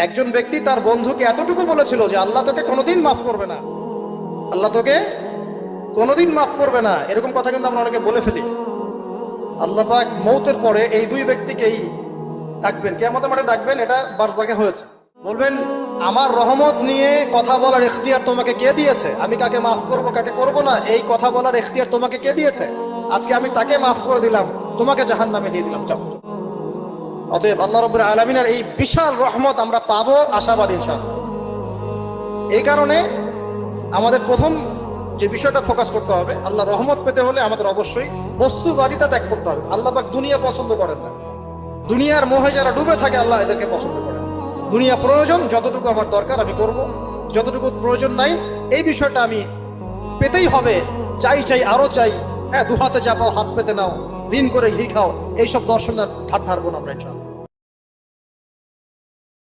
একজন ব্যক্তি তার বন্ধুকে এতটুকু বলেছিল যে আল্লাহ তোকে কোনোদিন মাফ করবে না, আল্লাহ তোকে কোনোদিন মাফ করবে না। এরকম কথা কিন্তু আমরা অনেকে বলে ফেলি। আল্লাহ পাক মৌতের পরে এই দুই ব্যক্তিকেই ডাকবেন, কিয়ামতের মাঠে ডাকবেন। এটা বারজাকে হয়েছে। বলবেন, আমার রহমত নিয়ে কথা বলার ইখতিয়ার তোমাকে কে দিয়েছে? আমি কাকে মাফ করব কাকে করব না, এই কথা বলার ইখতিয়ার তোমাকে কে দিয়েছে? আজকে আমি তাকে মাফ করে দিলাম, তোমাকে জাহান্নামে দিয়ে দিলাম। যাও। অতএব আল্লাহ রাব্বুল আলামিনের এই বিশাল রহমত আমরা পাবো, আশাবাদী ইনশাআল্লাহ। এই কারণে আমাদের প্রথম যে বিষয়টা ফোকাস করতে হবে, আল্লাহ রহমত পেতে হলে আমাদের অবশ্যই বস্তুবাদিতা ত্যাগ করতে হবে। আল্লাহ পাক দুনিয়া পছন্দ করেন না। দুনিয়ার মোহে যারা ডুবে থাকে আল্লাহ এদেরকে পছন্দ করেন। দুনিয়া প্রয়োজন, যতটুকু আমার দরকার আমি করব, যতটুকু প্রয়োজন নাই এই বিষয়টা আমি পেতেই হবে। চাই চাই আরো চাই, হ্যাঁ, দুহাতে চাপাও হাত পেতে নাও, ঋণ করে ঘি খাও, এইসব দর্শনের ধার ধারবো না আমরা ইনশাআল্লাহ।